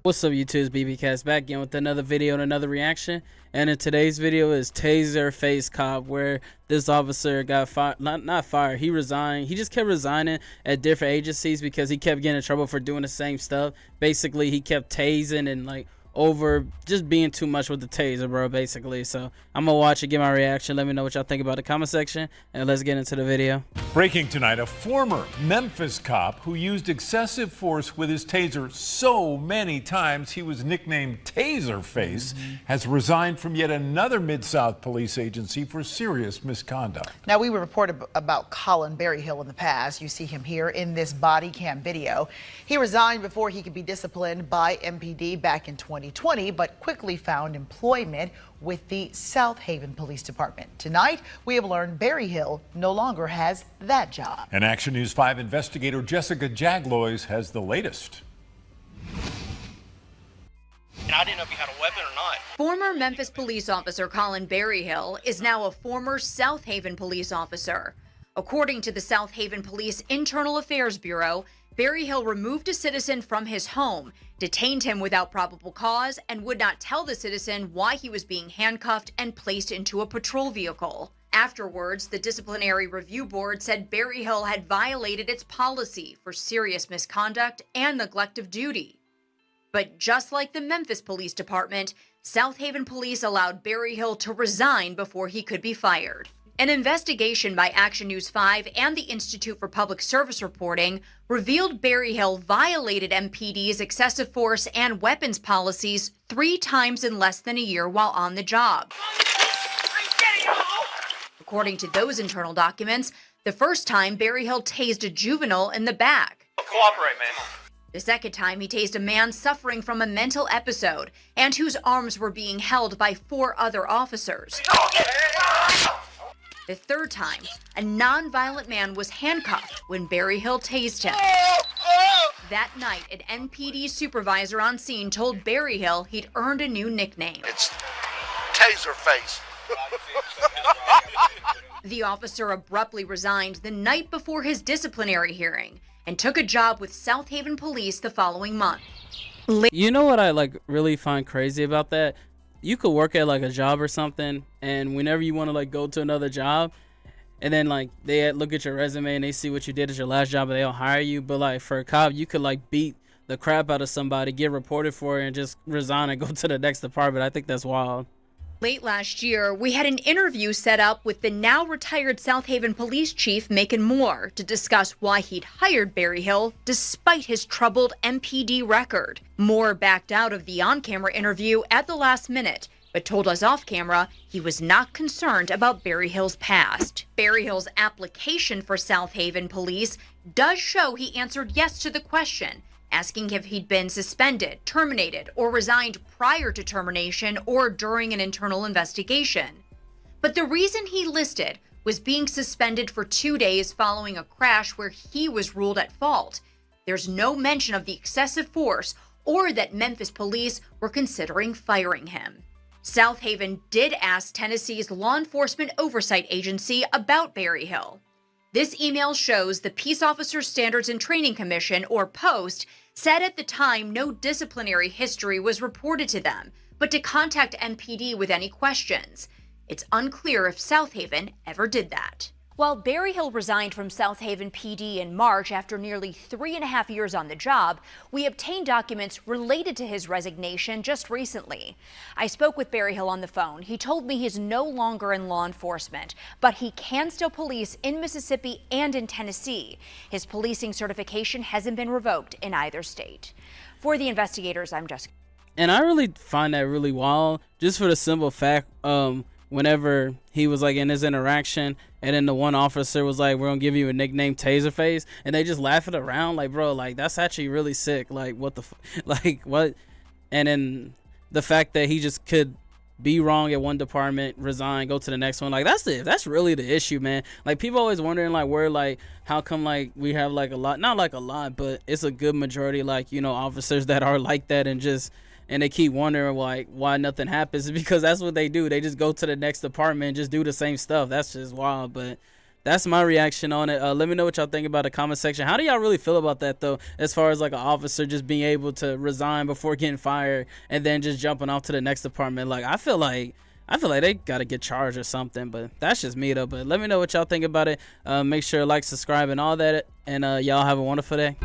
What's up YouTube, it's BBcast back again with another video and another reaction. And in today's video is Taser face cop, where this officer got fired, not fired, he resigned. He just kept resigning at different agencies because he kept getting in trouble for doing the same stuff. Basically he kept tasing and like over just being too much with the taser, bro, basically. So I'm gonna watch it, get my reaction. Let me know what y'all think about in the comment section, and let's get into the video. Breaking tonight, a former Memphis cop who used excessive force with his taser so many times he was nicknamed Taserface has resigned from yet another Mid-South police agency for serious misconduct. Now, we reported about Colin Berryhill in the past. You see him here in this body cam video. He resigned before he could be disciplined by MPD back in 2020, but quickly found employment with the South Haven Police Department. Tonight, we have learned Berryhill no longer has that job. And Action News 5 investigator Jessica Jaglois has the latest. And I didn't know if he had a weapon or not. Former Memphis police officer Colin Berryhill is now a former South Haven police officer. According to the South Haven Police Internal Affairs Bureau, Berryhill removed a citizen from his home, detained him without probable cause, and would not tell the citizen why he was being handcuffed and placed into a patrol vehicle. Afterwards, the Disciplinary Review Board said Berryhill had violated its policy for serious misconduct and neglect of duty. But just like the Memphis Police Department, South Haven Police allowed Berryhill to resign before he could be fired. An investigation by Action News 5 and the Institute for Public Service Reporting revealed Berryhill violated MPD's excessive force and weapons policies 3 times in less than a year while on the job. According to those internal documents, the first time Berryhill tased a juvenile in the back. Cooperate, man. The second time, he tased a man suffering from a mental episode and whose arms were being held by 4 other officers. The third time, a non-violent man was handcuffed when Berryhill tased him. That night, an NPD supervisor on scene told Berryhill he'd earned a new nickname. It's Taserface. The officer abruptly resigned the night before his disciplinary hearing and took a job with South Haven Police the following month. You know what I really find crazy about that? You could work at a job or something, and whenever you want to go to another job, and then they look at your resume and they see what you did at your last job and they don't hire you. But for a cop, you could beat the crap out of somebody, get reported for it, and just resign and go to the next department. I think that's wild. Late last year, we had an interview set up with the now retired South Haven Police Chief Macon Moore to discuss why he'd hired Berryhill despite his troubled MPD record. Moore backed out of the on-camera interview at the last minute, but told us off-camera he was not concerned about Berryhill's past. Berryhill's application for South Haven Police does show he answered yes to the question, asking if he'd been suspended, terminated, or resigned prior to termination or during an internal investigation. But the reason he listed was being suspended for 2 days following a crash where he was ruled at fault. There's no mention of the excessive force or that Memphis police were considering firing him. South Haven did ask Tennessee's Law Enforcement Oversight Agency about Berryhill. This email shows the Peace Officers Standards and Training Commission, or POST, said at the time no disciplinary history was reported to them, but to contact MPD with any questions. It's unclear if South Haven ever did that. While Berryhill resigned from South Haven PD in March after nearly 3.5 years on the job, we obtained documents related to his resignation just recently. I spoke with Berryhill on the phone. He told me he's no longer in law enforcement, but he can still police in Mississippi and in Tennessee. His policing certification hasn't been revoked in either state. For the investigators, I'm Jessica. And I really find that really wild, just for the simple fact, whenever he was in his interaction, and then the one officer was like, we're gonna give you a nickname, Taserface, and they just laugh it around, bro, that's actually really sick. What the what? And then the fact that he just could be wrong at one department, resign, go to the next one, that's really the issue, man. People always wondering where how come we have a lot, not a lot, but it's a good majority officers that are like that, and they keep wondering why nothing happens. Because that's what they do. They just go to the next department and just do the same stuff. That's just wild. But that's my reaction on it. Let me know what y'all think about the comment section. How do y'all really feel about that though, as far as like an officer just being able to resign before getting fired and then just jumping off to the next department? Like I feel like they gotta get charged or something, but that's just me though. But let me know what y'all think about it. Make sure to like, subscribe, and all that, and y'all have a wonderful day.